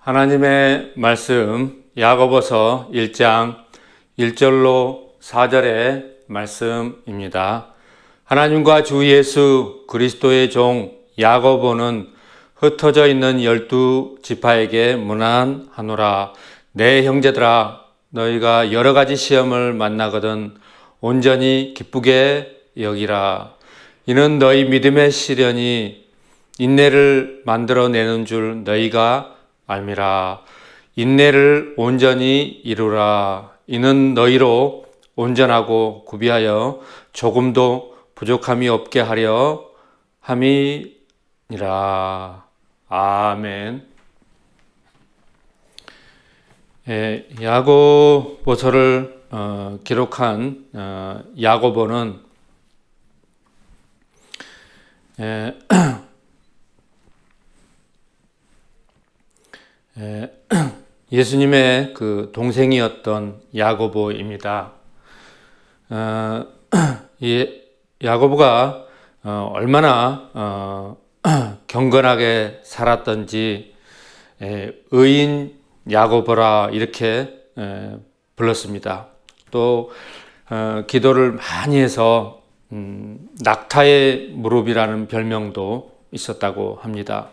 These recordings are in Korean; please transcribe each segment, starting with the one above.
하나님의 말씀 야고보서 1장 1절로 4절의 말씀입니다. 하나님과 주 예수 그리스도의 종 야고보는 흩어져 있는 12지파에게 문안하노라. 내 형제들아, 너희가 여러 가지 시험을 만나거든 온전히 기쁘게 여기라. 이는 너희 믿음의 시련이 인내를 만들어내는 줄 너희가 알미라. 인내를 온전히 이루라. 이는 너희로 온전하고 구비하여 조금도 부족함이 없게 하려 함이니라. 아멘. 야고보서를 기록한 야고보는 예수님의 그 동생이었던 야고보입니다. 이 야고보가 얼마나 경건하게 살았던지 의인 야고보라 이렇게 불렀습니다. 또 기도를 많이 해서 낙타의 무릎이라는 별명도 있었다고 합니다.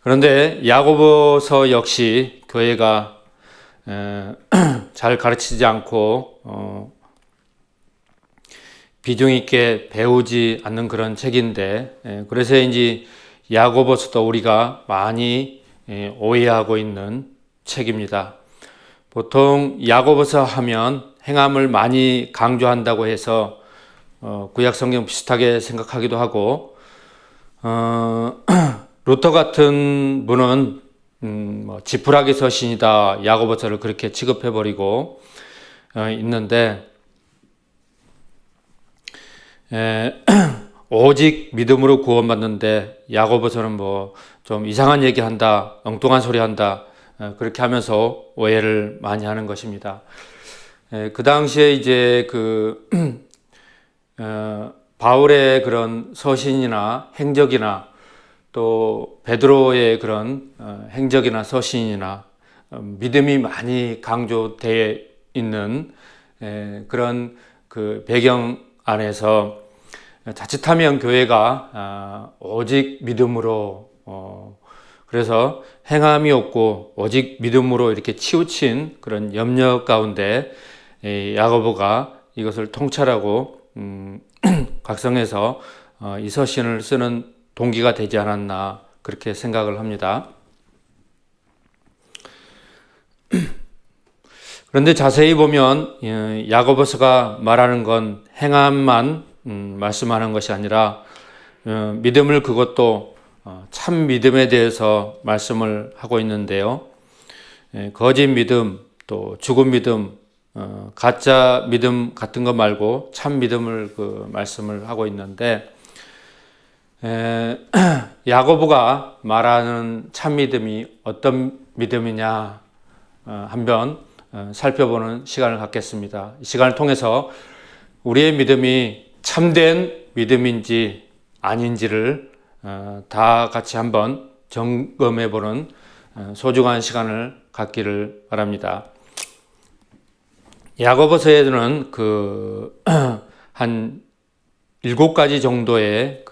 그런데 야고보서 역시 교회가 잘 가르치지 않고 비중 있게 배우지 않는 그런 책인데, 그래서인지 야고보서도 우리가 많이 오해하고 있는 책입니다. 보통 야고보서 하면 행함을 많이 강조한다고 해서 구약 성경 비슷하게 생각하기도 하고, 루터 같은 분은 지푸라기 서신이다 야고보서를 그렇게 취급해버리고 있는데, 오직 믿음으로 구원받는데 야고보서는 뭐 좀 이상한 얘기한다, 엉뚱한 소리 한다, 그렇게 하면서 오해를 많이 하는 것입니다. 그 당시에 이제 바울의 그런 서신이나 행적이나 또 베드로의 그런 행적이나 서신이나 믿음이 많이 강조되어 있는 그런 그 배경 안에서 자칫하면 교회가 오직 믿음으로 그래서 행함이 없고 오직 믿음으로 이렇게 치우친 그런 염려 가운데 야고보가 이것을 통찰하고 각성해서 이 서신을 쓰는 동기가 되지 않았나 그렇게 생각을 합니다. 그런데 자세히 보면 야고보서가 말하는 건 행함만 말씀하는 것이 아니라 믿음을, 그것도 참 믿음에 대해서 말씀을 하고 있는데요. 거짓 믿음, 또 죽은 믿음, 가짜 믿음 같은 거 말고 참 믿음을 말씀을 하고 있는데, 야고보가 말하는 참 믿음이 어떤 믿음이냐 한번 살펴보는 시간을 갖겠습니다. 이 시간을 통해서 우리의 믿음이 참된 믿음인지 아닌지를 다 같이 한번 점검해보는 소중한 시간을 갖기를 바랍니다. 야고보서에는 한 7가지 정도의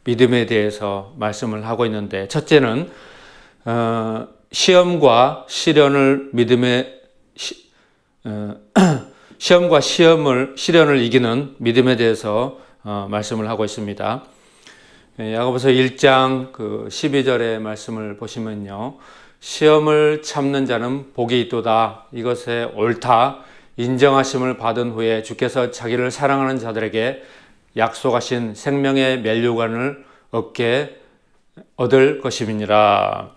믿음에 대해서 말씀을 하고 있는데, 첫째는 시험과 시련을 시련을 이기는 믿음에 대해서 말씀을 하고 있습니다. 야고보서 1장 12절의 말씀을 보시면요, 시험을 참는 자는 복이 있도다. 이것에 옳다 인정하심을 받은 후에 주께서 자기를 사랑하는 자들에게 약속하신 생명의 면류관을 얻을 것임이니라.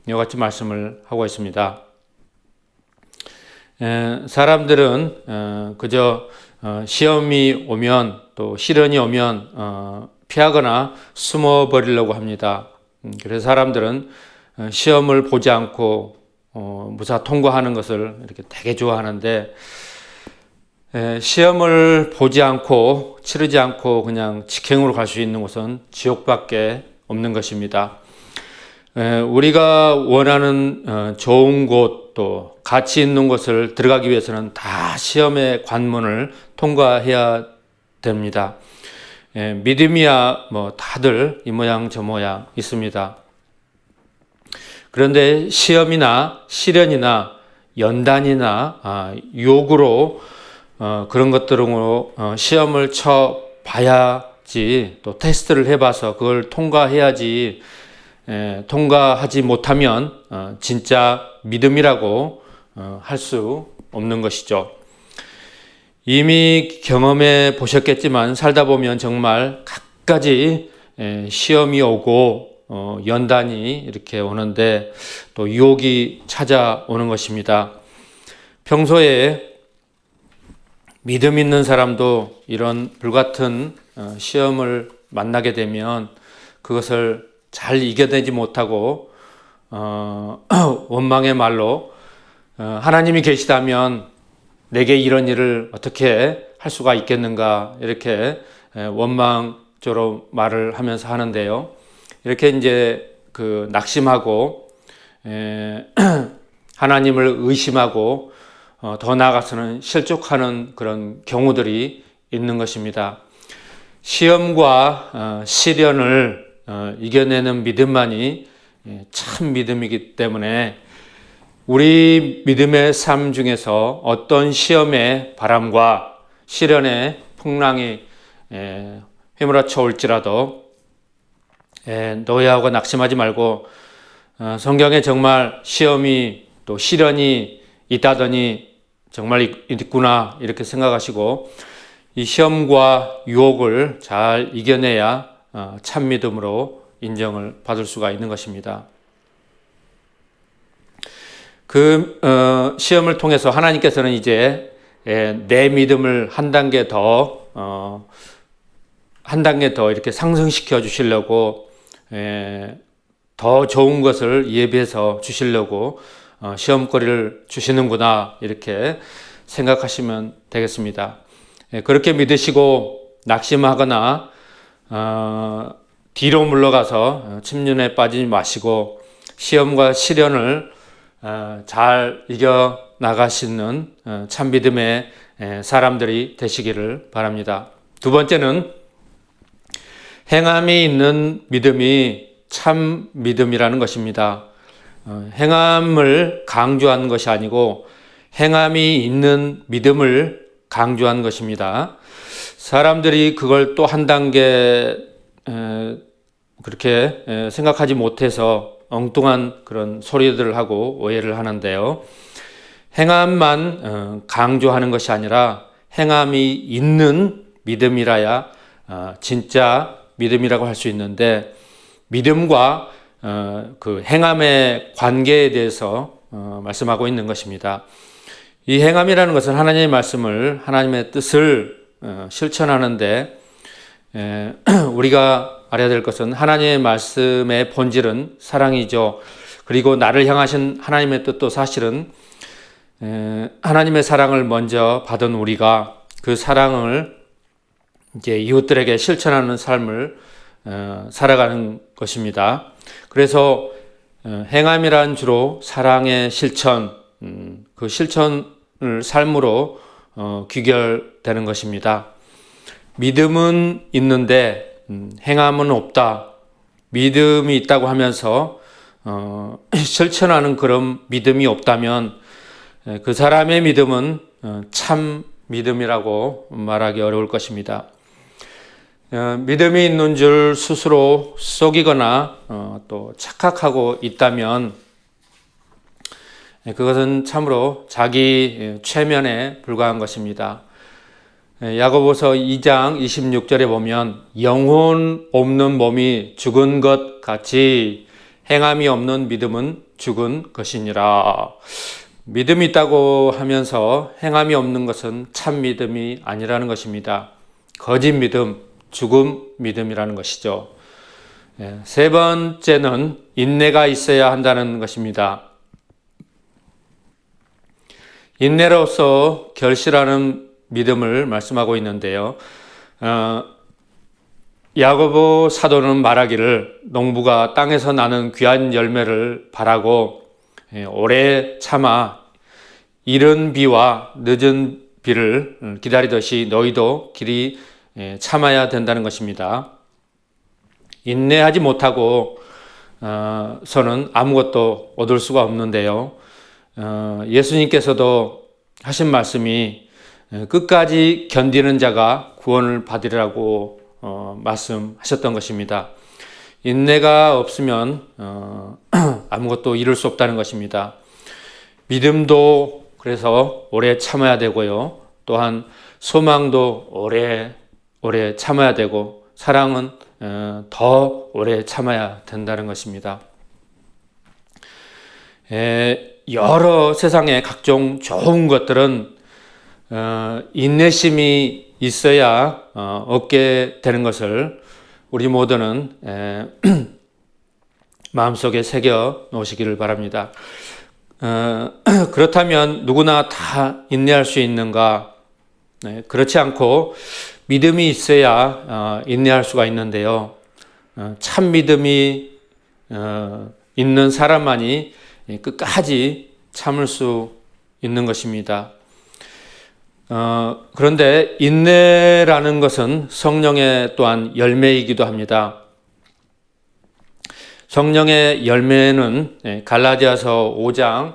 이와 같이 말씀을 하고 있습니다. 사람들은 그저 시험이 오면, 또 시련이 오면 피하거나 숨어버리려고 합니다. 그래서 사람들은 시험을 보지 않고 무사 통과하는 것을 이렇게 되게 좋아하는데, 시험을 보지 않고 치르지 않고 그냥 직행으로 갈 수 있는 곳은 지옥밖에 없는 것입니다. 우리가 원하는 좋은 곳, 또 가치 있는 곳을 들어가기 위해서는 다 시험의 관문을 통과해야 됩니다. 믿음이야 뭐 다들 이 모양 저 모양 있습니다. 그런데 시험이나 시련이나 연단이나 유혹으로 그런 것들로 시험을 쳐 봐야지, 또 테스트를 해봐서 그걸 통과해야지, 통과하지 못하면 진짜 믿음이라고 할 수 없는 것이죠. 이미 경험해 보셨겠지만 살다 보면 정말 갖가지 시험이 오고 연단이 이렇게 오는데 또 유혹이 찾아오는 것입니다. 평소에 믿음 있는 사람도 이런 불같은 시험을 만나게 되면 그것을 잘 이겨내지 못하고 원망의 말로 하나님이 계시다면 내게 이런 일을 어떻게 할 수가 있겠는가, 이렇게 원망조로 말을 하면서 하는데요. 이렇게 이제 그 낙심하고 하나님을 의심하고 더 나아가서는 실족하는 그런 경우들이 있는 것입니다. 시험과 시련을 이겨내는 믿음만이 참 믿음이기 때문에 우리 믿음의 삶 중에서 어떤 시험의 바람과 시련의 풍랑이 휘몰아쳐 올지라도 노여하고 낙심하지 말고 성경에 정말 시험이 또 시련이 있다더니 정말 있구나 이렇게 생각하시고 이 시험과 유혹을 잘 이겨내야 참 믿음으로 인정을 받을 수가 있는 것입니다. 그 시험을 통해서 하나님께서는 이제 내 믿음을 한 단계 더 이렇게 상승시켜 주시려고 더 좋은 것을 예비해서 주시려고 시험거리를 주시는구나 이렇게 생각하시면 되겠습니다. 그렇게 믿으시고 낙심하거나 뒤로 물러가서 침륜에 빠지지 마시고 시험과 시련을 잘 이겨 나가시는 참 믿음의 사람들이 되시기를 바랍니다. 두 번째는 행함이 있는 믿음이 참 믿음이라는 것입니다. 행함을 강조한 것이 아니고 행함이 있는 믿음을 강조한 것입니다. 사람들이 그걸 또 한 단계 그렇게 생각하지 못해서 엉뚱한 그런 소리들을 하고 오해를 하는데요. 행함만 강조하는 것이 아니라 행함이 있는 믿음이라야 진짜 믿음이라고 할 수 있는데, 믿음과 그 행함의 관계에 대해서 말씀하고 있는 것입니다. 이 행함이라는 것은 하나님의 말씀을, 하나님의 뜻을 실천하는데, 우리가 알아야 될 것은 하나님의 말씀의 본질은 사랑이죠. 그리고 나를 향하신 하나님의 뜻도 사실은 하나님의 사랑을 먼저 받은 우리가 그 사랑을 이제 이웃들에게 실천하는 삶을 살아가는 것입니다. 그래서 행함이란 주로 사랑의 실천, 그 실천을 삶으로 귀결되는 것입니다. 믿음은 있는데 행함은 없다. 믿음이 있다고 하면서 실천하는 그런 믿음이 없다면 그 사람의 믿음은 참 믿음이라고 말하기 어려울 것입니다. 믿음이 있는 줄 스스로 속이거나 또 착각하고 있다면 그것은 참으로 자기 최면에 불과한 것입니다. 야고보서 2장 26절에 보면 영혼 없는 몸이 죽은 것 같이 행함이 없는 믿음은 죽은 것이니라. 믿음이 있다고 하면서 행함이 없는 것은 참 믿음이 아니라는 것입니다. 거짓 믿음, 죽음 믿음이라는 것이죠. 세 번째는 인내가 있어야 한다는 것입니다. 인내로서 결실하는 믿음을 말씀하고 있는데요. 야고보 사도는 말하기를 농부가 땅에서 나는 귀한 열매를 바라고 오래 참아 이른 비와 늦은 비를 기다리듯이 너희도 길이 참아야 된다는 것입니다. 인내하지 못하고 서는 아무것도 얻을 수가 없는데요. 예수님께서도 하신 말씀이 끝까지 견디는 자가 구원을 받으리라고 말씀하셨던 것입니다. 인내가 없으면 아무것도 이룰 수 없다는 것입니다. 믿음도 그래서 오래 참아야 되고요. 또한 소망도 오래 참아야 되고 사랑은 더 오래 참아야 된다는 것입니다. 여러 세상의 각종 좋은 것들은 인내심이 있어야 얻게 되는 것을 우리 모두는 마음속에 새겨 놓으시기를 바랍니다. 그렇다면 누구나 다 인내할 수 있는가? 그렇지 않고 믿음이 있어야 인내할 수가 있는데요. 참 믿음이 있는 사람만이 끝까지 참을 수 있는 것입니다. 그런데 인내라는 것은 성령의 또한 열매이기도 합니다. 성령의 열매는 갈라디아서 5장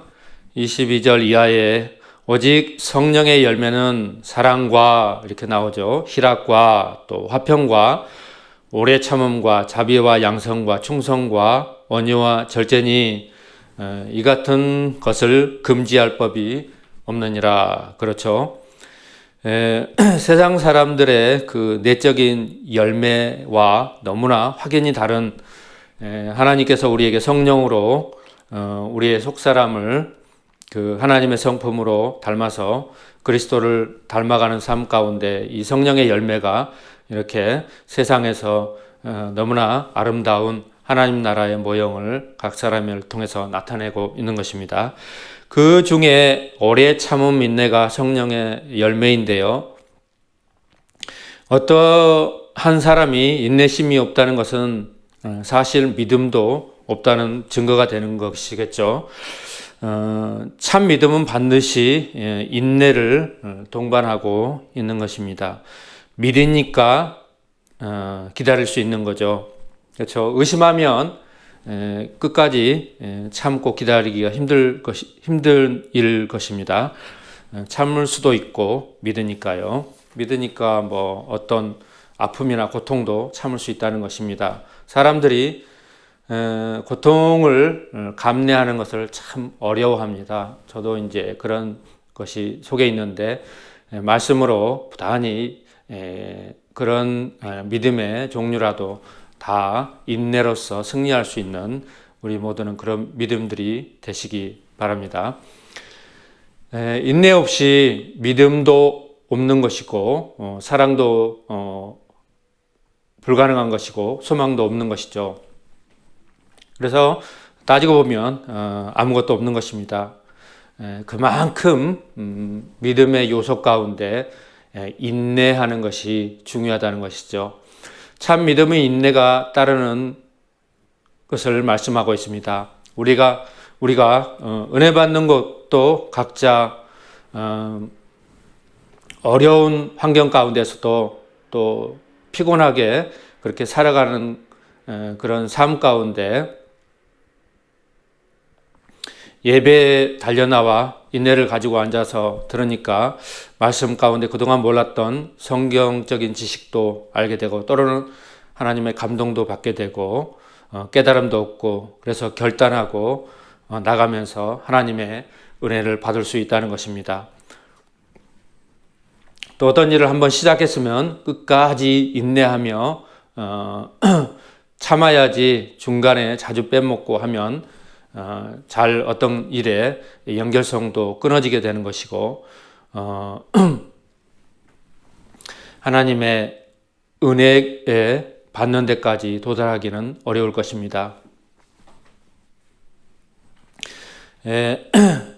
22절 이하에 오직 성령의 열매는 사랑과 이렇게 나오죠. 희락과 또 화평과 오래 참음과 자비와 양성과 충성과 온유와 절제니 이 같은 것을 금지할 법이 없느니라. 그렇죠. 세상 사람들의 그 내적인 열매와 너무나 확연히 다른 하나님께서 우리에게 성령으로 우리의 속사람을 그 하나님의 성품으로 닮아서 그리스도를 닮아가는 삶 가운데 이 성령의 열매가 이렇게 세상에서 너무나 아름다운 하나님 나라의 모형을 각 사람을 통해서 나타내고 있는 것입니다. 그 중에 오래 참음 인내가 성령의 열매인데요. 어떠한 사람이 인내심이 없다는 것은 사실 믿음도 없다는 증거가 되는 것이겠죠. 참 믿음은 반드시 인내를 동반하고 있는 것입니다. 믿으니까 기다릴 수 있는 거죠. 그렇죠. 의심하면 끝까지 참고 기다리기가 힘들 일 것입니다. 참을 수도 있고 믿으니까요. 믿으니까 뭐 어떤 아픔이나 고통도 참을 수 있다는 것입니다. 사람들이 고통을 감내하는 것을 참 어려워합니다. 저도 이제 그런 것이 속에 있는데 말씀으로 부단히 그런 믿음의 종류라도 다 인내로서 승리할 수 있는 우리 모두는 그런 믿음들이 되시기 바랍니다. 인내 없이 믿음도 없는 것이고 사랑도 불가능한 것이고 소망도 없는 것이죠. 그래서 따지고 보면 아무것도 없는 것입니다. 그만큼 믿음의 요소 가운데 인내하는 것이 중요하다는 것이죠. 참 믿음의 인내가 따르는 것을 말씀하고 있습니다. 우리가 은혜 받는 것도 각자 어려운 환경 가운데서도 또 피곤하게 그렇게 살아가는 그런 삶 가운데 예배에 달려나와 인내를 가지고 앉아서 들으니까 말씀 가운데 그동안 몰랐던 성경적인 지식도 알게 되고 때로는 하나님의 감동도 받게 되고 깨달음도 얻고 그래서 결단하고 나가면서 하나님의 은혜를 받을 수 있다는 것입니다. 또 어떤 일을 한번 시작했으면 끝까지 인내하며 참아야지 중간에 자주 빼먹고 하면 잘 어떤 일에 연결성도 끊어지게 되는 것이고 하나님의 은혜에 받는 데까지 도달하기는 어려울 것입니다.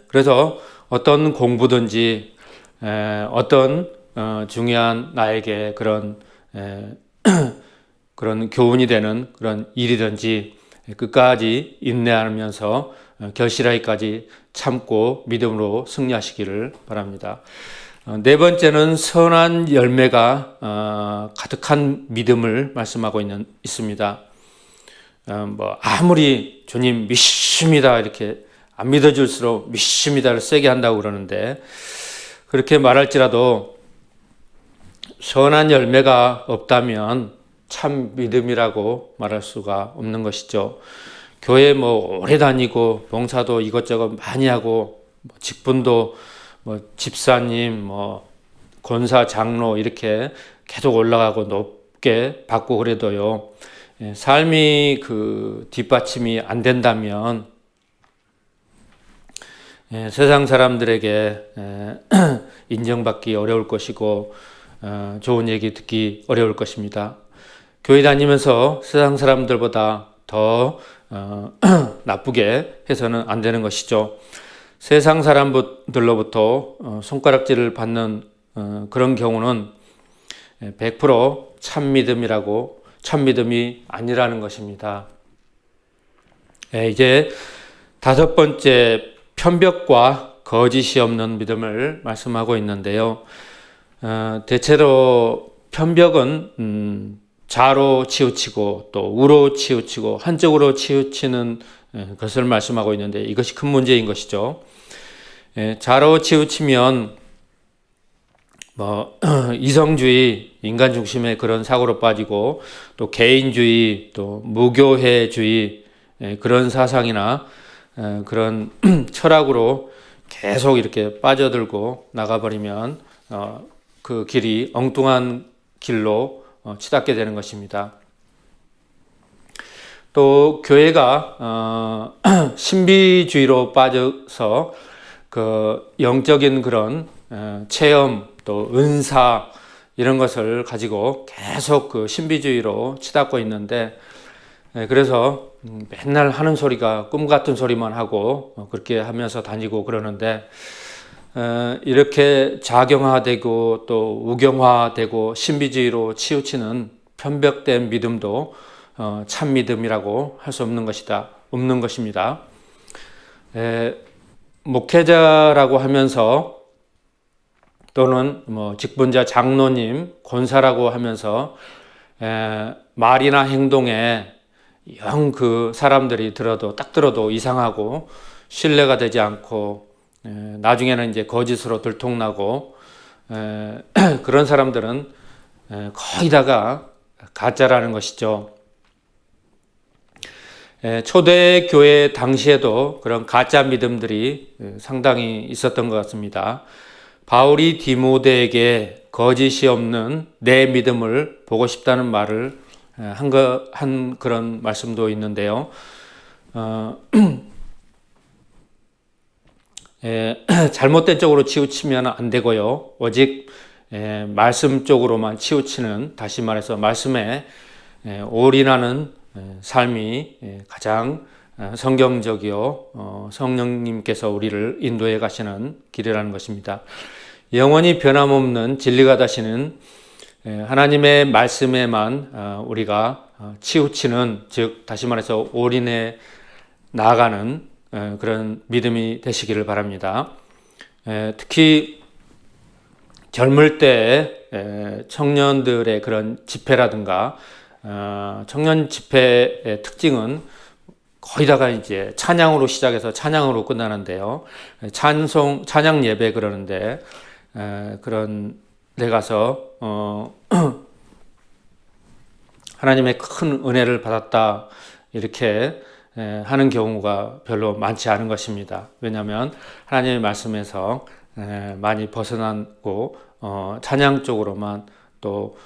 그래서 어떤 공부든지 어떤 중요한 나에게 그런 그런 교훈이 되는 그런 일이든지 끝까지 인내하면서 결실하기까지 참고 믿음으로 승리하시기를 바랍니다. 네 번째는 선한 열매가 가득한 믿음을 말씀하고 있습니다. 아무리 주님 믿습니다 이렇게 안 믿어줄수록 믿습니다를 세게 한다고 그러는데, 그렇게 말할지라도 선한 열매가 없다면 참 믿음이라고 말할 수가 없는 것이죠. 교회 오래 다니고 봉사도 이것저것 많이 하고 직분도 집사님, 권사, 장로 이렇게 계속 올라가고 높게 받고 그래도요, 삶이 뒷받침이 안 된다면 세상 사람들에게 인정받기 어려울 것이고 좋은 얘기 듣기 어려울 것입니다. 교회 다니면서 세상 사람들보다 더 나쁘게 해서는 안 되는 것이죠. 세상 사람들로부터 손가락질을 받는 그런 경우는 100% 참믿음이 아니라는 것입니다. 이제 다섯 번째, 편벽과 거짓이 없는 믿음을 말씀하고 있는데요. 대체로 편벽은 좌로 치우치고 또 우로 치우치고 한쪽으로 치우치는 것을 말씀하고 있는데, 이것이 큰 문제인 것이죠. 좌로 치우치면 이성주의, 인간 중심의 그런 사고로 빠지고 또 개인주의, 또 무교회주의 그런 사상이나 그런 철학으로 계속 이렇게 빠져들고 나가버리면 그 길이 엉뚱한 길로 치닫게 되는 것입니다. 또 교회가 신비주의로 빠져서 그 영적인 그런 체험, 또 은사 이런 것을 가지고 계속 그 신비주의로 치닫고 있는데, 그래서 맨날 하는 소리가 꿈 같은 소리만 하고 그렇게 하면서 다니고 그러는데, 이렇게 좌경화되고 또 우경화되고 신비주의로 치우치는 편벽된 믿음도 참 믿음이라고 할 수 없는 것입니다. 목회자라고 하면서 또는 직분자, 장로님, 권사라고 하면서 말이나 행동에 영 그 사람들이 딱 들어도 이상하고 신뢰가 되지 않고 나중에는 이제 거짓으로 들통나고 그런 사람들은 거의 다가 가짜라는 것이죠. 초대교회 당시에도 그런 가짜 믿음들이 상당히 있었던 것 같습니다. 바울이 디모데에게 거짓이 없는 내 믿음을 보고 싶다는 말을 한 그런 말씀도 있는데요. 잘못된 쪽으로 치우치면 안 되고요. 오직 말씀 쪽으로만 치우치는, 다시 말해서 말씀에 올인하는 삶이 가장 성경적이요, 성령님께서 우리를 인도해 가시는 길이라는 것입니다. 영원히 변함없는 진리가 되시는 하나님의 말씀에만 우리가 치우치는, 즉 다시 말해서 올인해 나아가는 그런 믿음이 되시기를 바랍니다. 특히 젊을 때 청년들의 그런 집회라든가 청년 집회의 특징은 거의 다가 이제 찬양으로 시작해서 찬양으로 끝나는데요. 찬양 예배 그러는데 그런 데 가서 하나님의 큰 은혜를 받았다 이렇게 하는 경우가 별로 많지 않은 것입니다. 왜냐하면 하나님의 말씀에서 많이 벗어나고 찬양 쪽으로만, 또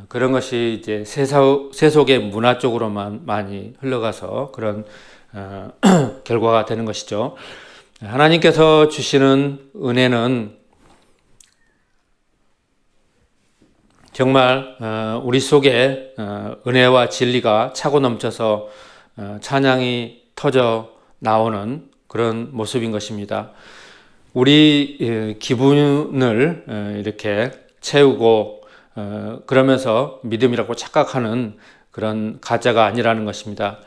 그런 것이 이제 세속의 문화 쪽으로만 많이 흘러가서 그런 결과가 되는 것이죠. 하나님께서 주시는 은혜는 정말 우리 속에 은혜와 진리가 차고 넘쳐서 찬양이 터져 나오는 그런 모습인 것입니다. 우리 기분을 이렇게 채우고 그러면서 믿음이라고 착각하는 그런 가짜가 아니라는 것입니다.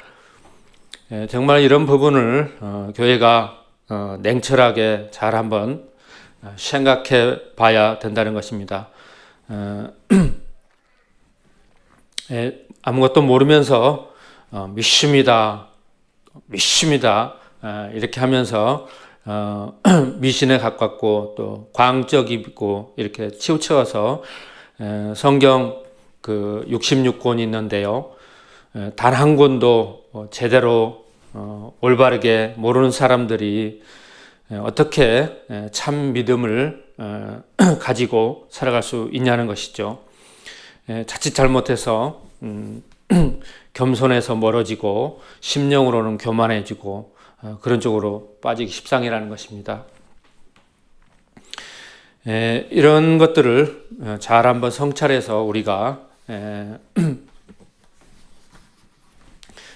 정말 이런 부분을 교회가 냉철하게 잘 한번 생각해 봐야 된다는 것입니다. 아무것도 모르면서 믿습니다 이렇게 하면서 미신에 가깝고 또 광적이고 이렇게 치우쳐서 성경 그 66권이 있는데요. 단 한 권도 제대로 올바르게 모르는 사람들이 어떻게 참 믿음을 가지고 살아갈 수 있냐는 것이죠. 자칫 잘못해서 겸손해서 멀어지고 심령으로는 교만해지고 그런 쪽으로 빠지기 십상이라는 것입니다. 이런 것들을 잘 한번 성찰해서 우리가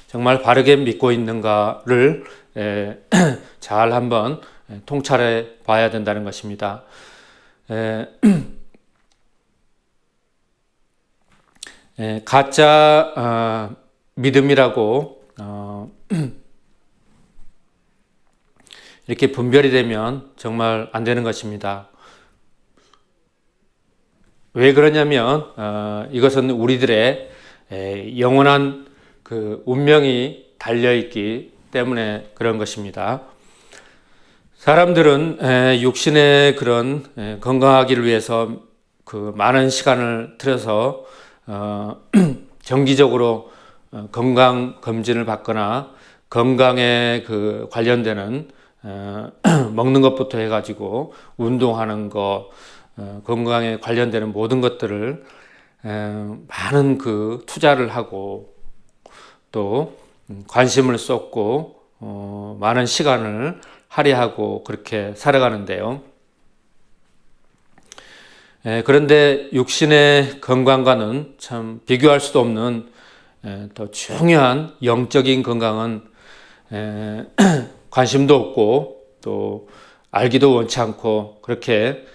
정말 바르게 믿고 있는가를 잘 한번 통찰해 봐야 된다는 것입니다. 가짜 믿음이라고 이렇게 분별이 되면 정말 안 되는 것입니다. 왜 그러냐면 이것은 우리들의 영원한 그 운명이 달려있기 때문에 그런 것입니다. 사람들은 육신의 그런 건강하기를 위해서 그 많은 시간을 들여서 정기적으로 건강 검진을 받거나 건강에 그 관련되는 먹는 것부터 해가지고 운동하는 것, 건강에 관련되는 모든 것들을 많은 그 투자를 하고 또 관심을 쏟고 많은 시간을 할애하고 그렇게 살아가는데요. 그런데 육신의 건강과는 참 비교할 수도 없는 더 중요한 영적인 건강은 관심도 없고 또 알기도 원치 않고 그렇게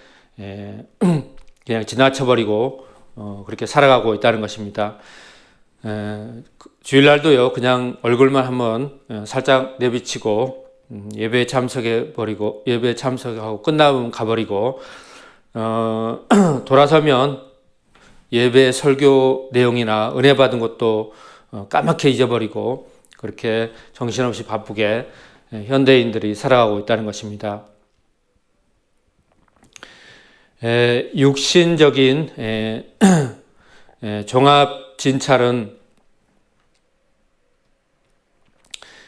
그냥 지나쳐버리고 그렇게 살아가고 있다는 것입니다. 주일날도요 그냥 얼굴만 한번 살짝 내비치고 예배에 참석해버리고 예배에 참석하고 끝나면 가버리고 돌아서면 예배 설교 내용이나 은혜 받은 것도 까맣게 잊어버리고 그렇게 정신없이 바쁘게 현대인들이 살아가고 있다는 것입니다. 육신적인 종합 진찰은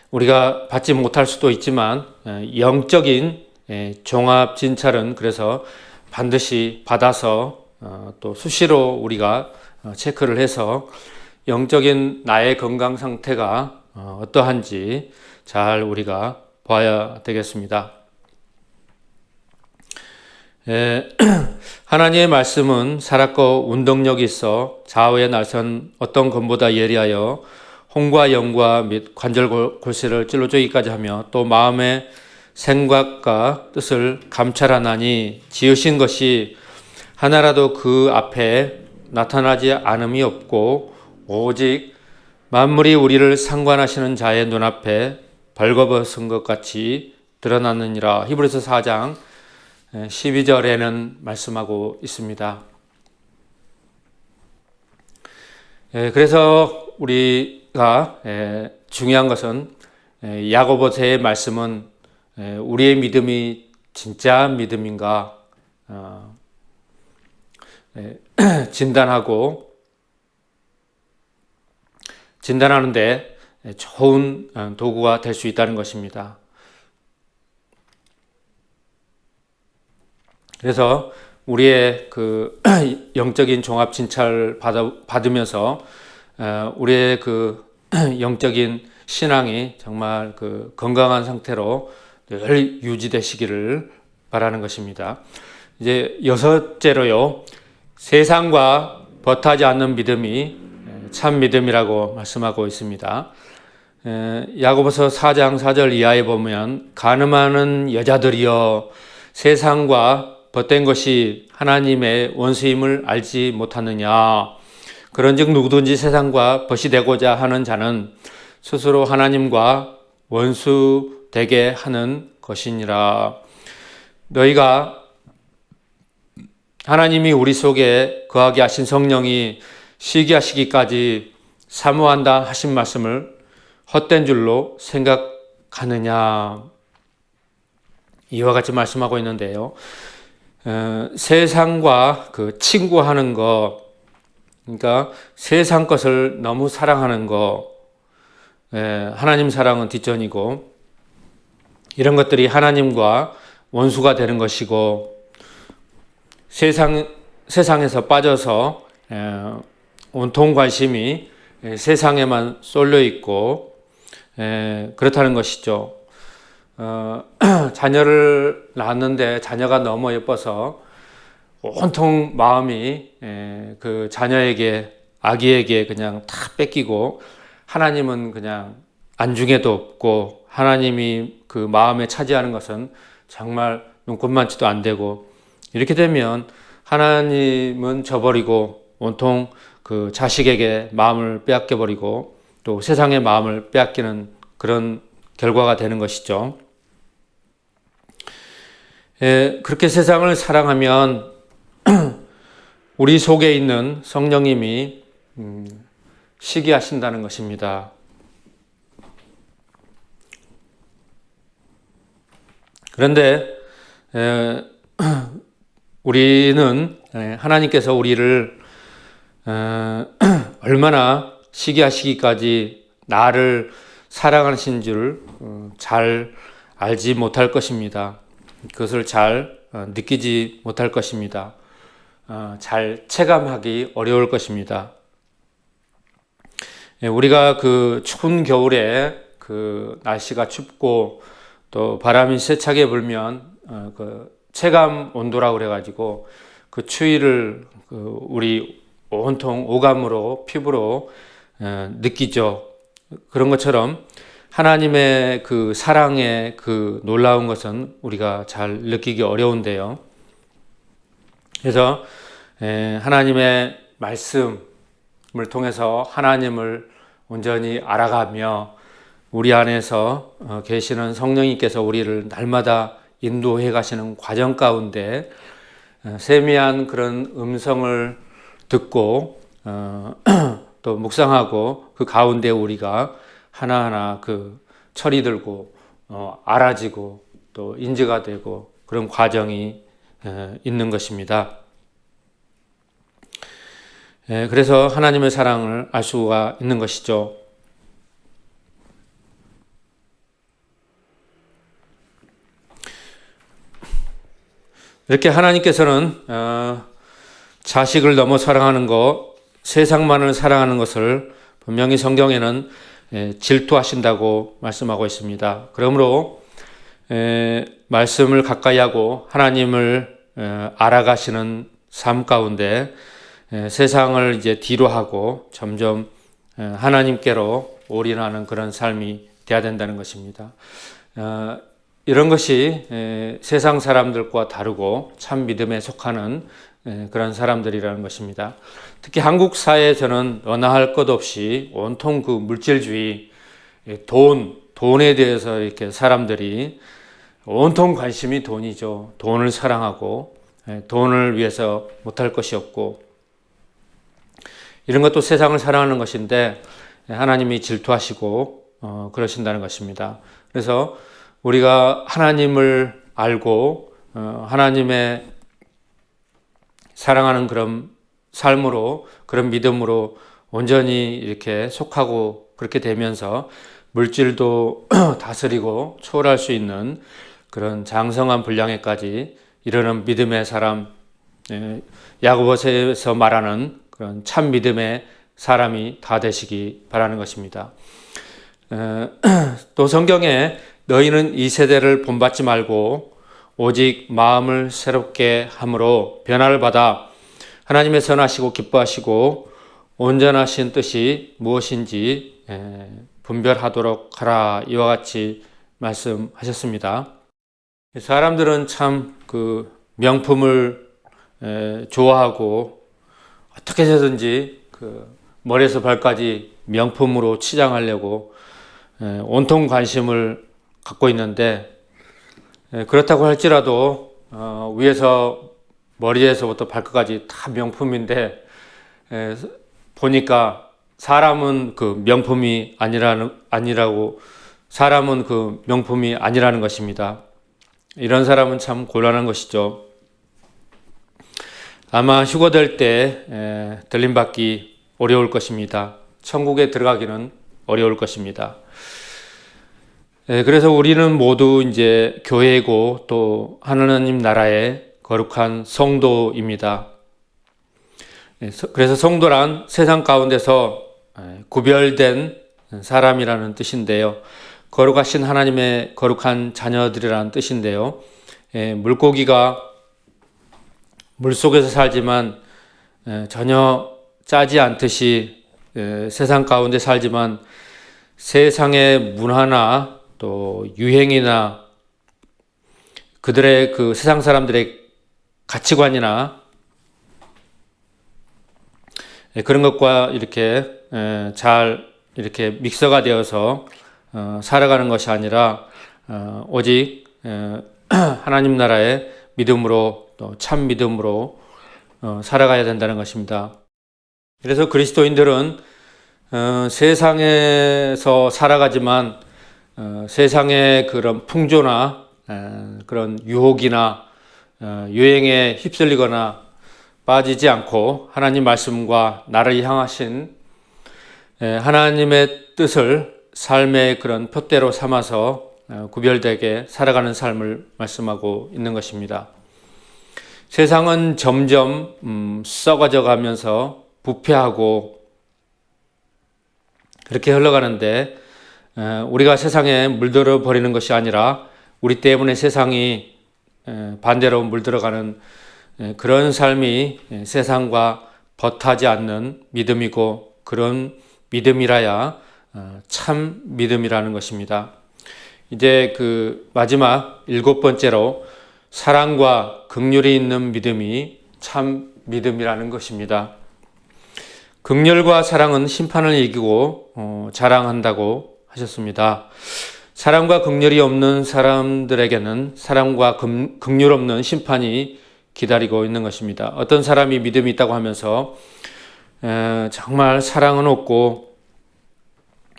우리가 받지 못할 수도 있지만 영적인 종합 진찰은 그래서 반드시 받아서 또 수시로 우리가 체크를 해서 영적인 나의 건강 상태가 어떠한지 잘 우리가 봐야 되겠습니다. 하나님의 말씀은 살았고 운동력이 있어 좌우에 나선 어떤 검보다 예리하여 혼과 영과 및 관절 골실을 찔러 쪼기까지 하며 또 마음의 생각과 뜻을 감찰하나니 지으신 것이 하나라도 그 앞에 나타나지 않음이 없고 오직 만물이 우리를 상관하시는 자의 눈앞에 벌거벗은 것 같이 드러나느니라. 히브리서 4장 12절에는 말씀하고 있습니다. 그래서 우리가 중요한 것은 야고보서의 말씀은 우리의 믿음이 진짜 믿음인가 진단하는데 좋은 도구가 될 수 있다는 것입니다. 그래서 우리의 그 영적인 종합 진찰을 받으면서 우리의 그 영적인 신앙이 정말 그 건강한 상태로 늘 유지되시기를 바라는 것입니다. 이제 여섯째로요, 세상과 버타지 않는 믿음이 참 믿음이라고 말씀하고 있습니다. 야고보서 4장 4절 이하에 보면 간음하는 여자들이여 세상과 벗된 것이 하나님의 원수임을 알지 못하느냐. 그런즉 누구든지 세상과 벗이 되고자 하는 자는 스스로 하나님과 원수 되게 하는 것이니라. 너희가 하나님이 우리 속에 거하게 하신 성령이 시기하시기까지 사모한다 하신 말씀을 헛된 줄로 생각하느냐. 이와 같이 말씀하고 있는데요. 세상과 그 친구하는 거, 그러니까 세상 것을 너무 사랑하는 거, 하나님 사랑은 뒷전이고, 이런 것들이 하나님과 원수가 되는 것이고, 세상에서 빠져서 온통 관심이 세상에만 쏠려 있고, 그렇다는 것이죠. 자녀를 낳았는데 자녀가 너무 예뻐서 온통 마음이 그 자녀에게, 아기에게 그냥 다 뺏기고, 하나님은 그냥 안중에도 없고, 하나님이 그 마음에 차지하는 것은 정말 눈꼽만치도 안 되고, 이렇게 되면 하나님은 저버리고 온통 그 자식에게 마음을 빼앗겨 버리고 또 세상의 마음을 빼앗기는 그런 결과가 되는 것이죠. 그렇게 세상을 사랑하면 우리 속에 있는 성령님이 시기하신다는 것입니다. 그런데 우리는 하나님께서 우리를 얼마나 시기하시기까지 나를 사랑하신 줄 잘 알지 못할 것입니다. 그것을 잘 느끼지 못할 것입니다. 잘 체감하기 어려울 것입니다. 우리가 그 추운 겨울에 그 날씨가 춥고 또 바람이 세차게 불면 그 체감 온도라고 그래가지고 그 추위를 우리 온통 오감으로 피부로 느끼죠. 그런 것처럼 하나님의 그 사랑의 그 놀라운 것은 우리가 잘 느끼기 어려운데요. 그래서 하나님의 말씀을 통해서 하나님을 온전히 알아가며 우리 안에서 계시는 성령님께서 우리를 날마다 인도해 가시는 과정 가운데 세미한 그런 음성을 듣고 또 묵상하고 그 가운데 우리가 하나하나 그 철이 들고 알아지고 또 인지가 되고 그런 과정이 있는 것입니다. 그래서 하나님의 사랑을 알 수가 있는 것이죠. 이렇게 하나님께서는 자식을 너무 사랑하는 것, 세상만을 사랑하는 것을 분명히 성경에는 질투하신다고 말씀하고 있습니다. 그러므로 말씀을 가까이 하고 하나님을 알아가시는 삶 가운데 세상을 이제 뒤로 하고 점점 하나님께로 올인하는 그런 삶이 되어야 된다는 것입니다. 이런 것이 세상 사람들과 다르고 참 믿음에 속하는 그런 사람들이라는 것입니다. 특히 한국 사회에서는 너나 것 없이 온통 그 물질주의, 돈에 대해서 이렇게 사람들이 온통 관심이 돈이죠. 돈을 사랑하고 돈을 위해서 못할 것이 없고 이런 것도 세상을 사랑하는 것인데 하나님이 질투하시고 그러신다는 것입니다. 그래서 우리가 하나님을 알고 하나님의 사랑하는 그런 삶으로 그런 믿음으로 온전히 이렇게 속하고 그렇게 되면서 물질도 다스리고 초월할 수 있는 그런 장성한 분량에까지 이르는 믿음의 사람, 야고보서에서 말하는 그런 참 믿음의 사람이 다 되시기 바라는 것입니다. 또 성경에 너희는 이 세대를 본받지 말고 오직 마음을 새롭게 함으로 변화를 받아 하나님의 선하시고 기뻐하시고 온전하신 뜻이 무엇인지 분별하도록 하라. 이와 같이 말씀하셨습니다. 사람들은 참 그 명품을 좋아하고 어떻게 해서든지 그 머리에서 발까지 명품으로 치장하려고 온통 관심을 갖고 있는데, 그렇다고 할지라도 위에서 머리에서부터 발끝까지 다 명품인데 보니까 사람은 그 명품이 아니라고 사람은 그 명품이 아니라는 것입니다. 이런 사람은 참 곤란한 것이죠. 아마 휴거될 때 들림받기 어려울 것입니다. 천국에 들어가기는 어려울 것입니다. 그래서 우리는 모두 이제 교회이고 또 하나님 나라의 거룩한 성도입니다. 그래서 성도란 세상 가운데서 구별된 사람이라는 뜻인데요. 거룩하신 하나님의 거룩한 자녀들이라는 뜻인데요. 물고기가 물속에서 살지만 전혀 짜지 않듯이 세상 가운데 살지만 세상의 문화나 또 유행이나 그들의 그 세상 사람들의 가치관이나 그런 것과 이렇게 잘 이렇게 믹서가 되어서 살아가는 것이 아니라 오직 하나님 나라의 믿음으로 또 참 믿음으로 살아가야 된다는 것입니다. 그래서 그리스도인들은 세상에서 살아가지만 세상의 그런 풍조나 그런 유혹이나 유행에 휩쓸리거나 빠지지 않고 하나님 말씀과 나를 향하신 하나님의 뜻을 삶의 그런 표대로 삼아서 구별되게 살아가는 삶을 말씀하고 있는 것입니다. 세상은 점점 썩어져 가면서 부패하고 그렇게 흘러가는데 우리가 세상에 물들어 버리는 것이 아니라 우리 때문에 세상이 반대로 물들어가는 그런 삶이 세상과 벗하지 않는 믿음이고 그런 믿음이라야 참 믿음이라는 것입니다. 이제 그 마지막 7번째로 사랑과 긍휼이 있는 믿음이 참 믿음이라는 것입니다. 긍휼과 사랑은 심판을 이기고 자랑한다고 하셨습니다. 사랑과 긍휼이 없는 사람들에게는 사랑과 긍휼 없는 심판이 기다리고 있는 것입니다. 어떤 사람이 믿음이 있다고 하면서 정말 사랑은 없고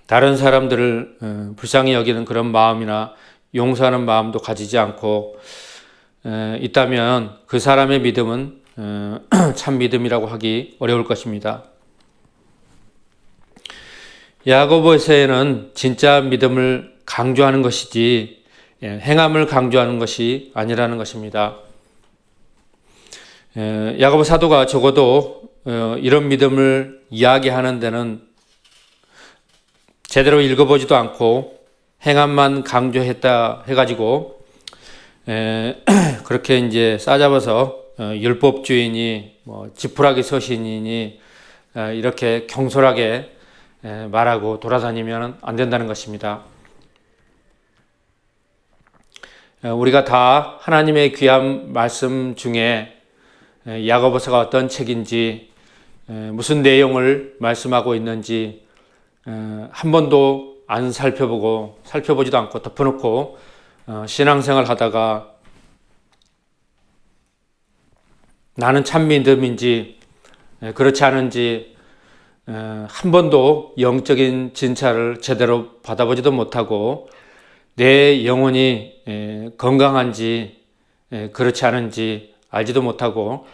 다른 사람들을 불쌍히 여기는 그런 마음이나 용서하는 마음도 가지지 않고 있다면 그 사람의 믿음은 참 믿음이라고 하기 어려울 것입니다. 야고보서에는 진짜 믿음을 강조하는 것이지 행함을 강조하는 것이 아니라는 것입니다. 야고보 사도가 적어도 이런 믿음을 이야기하는 데는 제대로 읽어보지도 않고 행함만 강조했다 해가지고 그렇게 이제 싸잡아서 율법주의니 지푸라기 서신이니 이렇게 경솔하게 말하고 돌아다니면 안 된다는 것입니다. 우리가 다 하나님의 귀한 말씀 중에 야고보서가 어떤 책인지 무슨 내용을 말씀하고 있는지 한 번도 안 살펴보지도 않고 덮어놓고 신앙생활 하다가 나는 참 믿음인지 그렇지 않은지 한 번도 영적인 진찰을 제대로 받아보지도 못하고 내 영혼이 건강한지 그렇지 않은지 알지도 못하고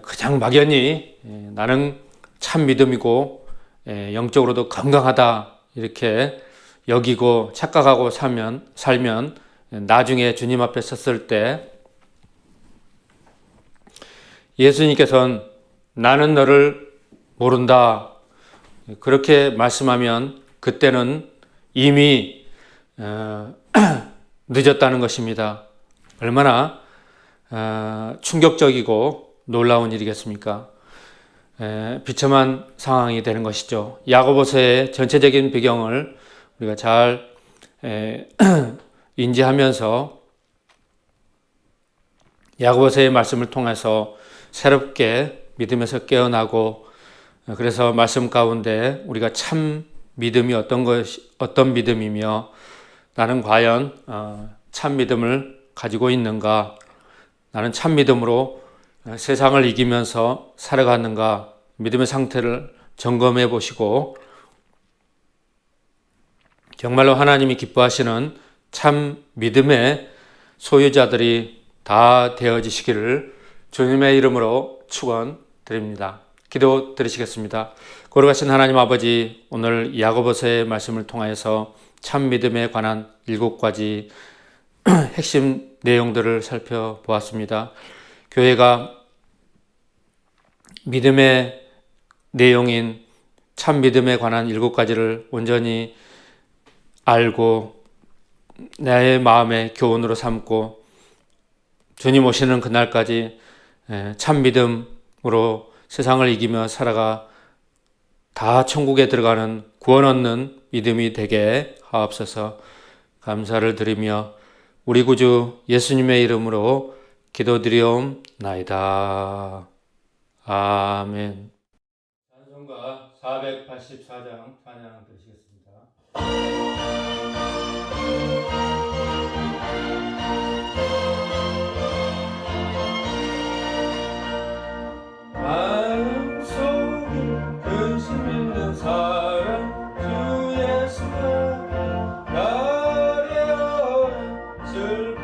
그냥 막연히 나는 참 믿음이고 영적으로도 건강하다 이렇게 여기고 착각하고 살면 나중에 주님 앞에 섰을 때 예수님께서는 나는 너를 모른다 그렇게 말씀하면 그때는 이미 늦었다는 것입니다. 얼마나 충격적이고 놀라운 일이겠습니까? 비참한 상황이 되는 것이죠. 야고보서의 전체적인 배경을 우리가 잘 인지하면서 야고보서의 말씀을 통해서 새롭게 믿음에서 깨어나고 그래서 말씀 가운데 우리가 참 믿음이 어떤 믿음이며 나는 과연 참 믿음을 가지고 있는가, 나는 참 믿음으로 세상을 이기면서 살아가는가, 믿음의 상태를 점검해 보시고 정말로 하나님이 기뻐하시는 참 믿음의 소유자들이 다 되어지시기를 주님의 이름으로 축원드립니다. 기도 드리시겠습니다. 거룩하신 하나님 아버지, 오늘 야고보서의 말씀을 통하여서 참 믿음에 관한 7가지 핵심 내용들을 살펴보았습니다. 교회가 믿음의 내용인 참 믿음에 관한 7가지를 온전히 알고 나의 마음의 교훈으로 삼고 주님 오시는 그날까지 참 믿음으로 세상을 이기며 살아가 다 천국에 들어가는 구원 얻는 믿음이 되게 하옵소서. 감사를 드리며 우리 구주 예수님의 이름으로 기도드리옵나이다. 아멘. 찬송가 484장 찬양 드리시겠습니다. 마음속에 근심 있는 사람 주 예수가 나래어라 슬픈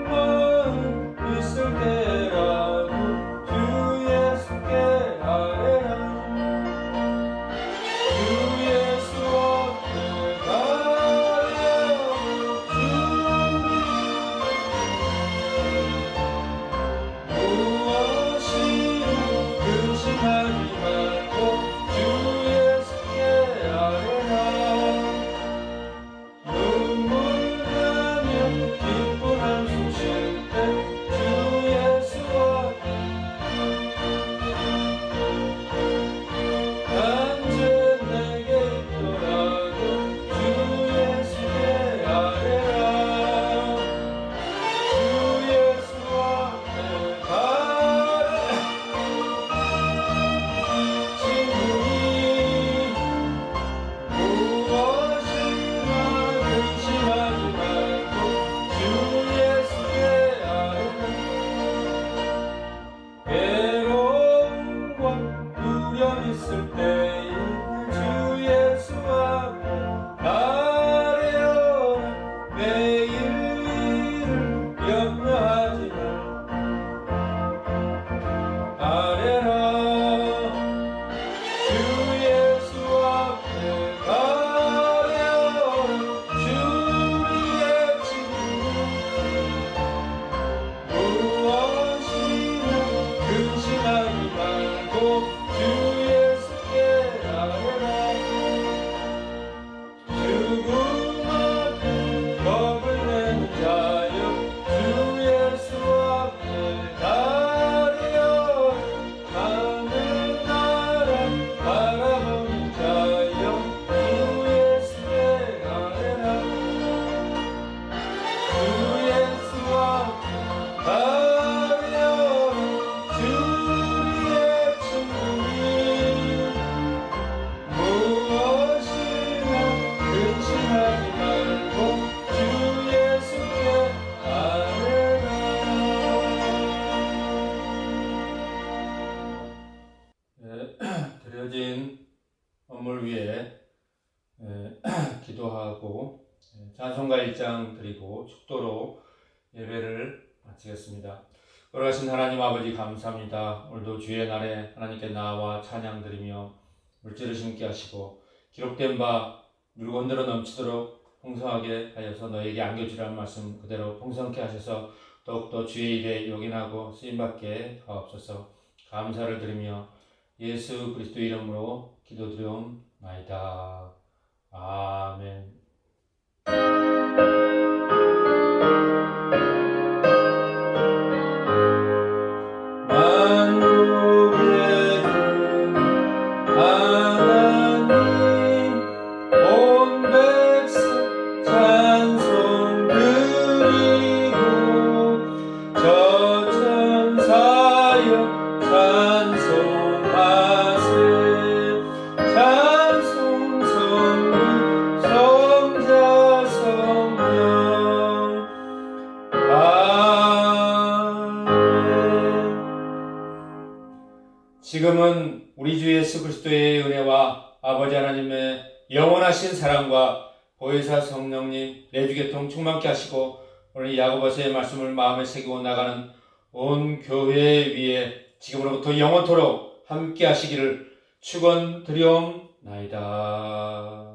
마음 있을 때라도 주 예수께 아뢰라 주 예수 앞에 나래어라 무엇이든 근심하지 말고 주 예수께 아뢰라 눈물 나며 기쁜 한숨 쉴 때 주 예수 앞에 단죄 내게 있더라도 주 예수께 아뢰라 주 예수 앞에 가라 친구니 무엇이나 근심하지 말고 주 예수께 아뢰라 외로움과 두려움 있을 때에 주 예수 앞에 아뢰어라 매일 일을 염려하지 말고 아뢰라 주 예수 앞에 아뢰어라 주의 친구 무엇이나 근심하지 말고 주 예수께 아뢰라 죽음 앞에 겁을 내는 자여 주 예수 앞에 아뢰어라 하늘 나라 바라보는 자여 주 예수께 아뢰라 주 예수 앞에 아뢰어라 주의 친구니 무엇이나 근심하지 말고 주 예수께 아뢰라. 드려진 업무를 위해 기도하고 찬송가 1장 드리고 축도로 예배를 마치겠습니다. 거룩하신 하나님 아버지 감사합니다. 오늘도 주의 날에 하나님께 나와 찬양 드리며 물질을 심게 하시고 기록된 바 물건들로 넘치도록 풍성하게 하여서 너에게 안겨주라는 말씀 그대로 풍성케 하셔서 더욱더 주의 일에 용인하고 쓰임받게 하옵소서. 감사를 드리며 예수 그리스도 이름으로 기도드리옵나이다. 아멘. 만국의 주 하나님 온 백성 찬송 드리고 저 천사여 찬송하세 지금은 우리 주 예수 그리스도의 은혜와 아버지 하나님의 영원하신 사랑과 보혜사 성령님 내주계통 충만케 하시고 오늘 야고보서의 말씀을 마음에 새기고 나가는 온 교회 위에 지금으로부터 영원토록 함께 하시기를 축원드리옵나이다.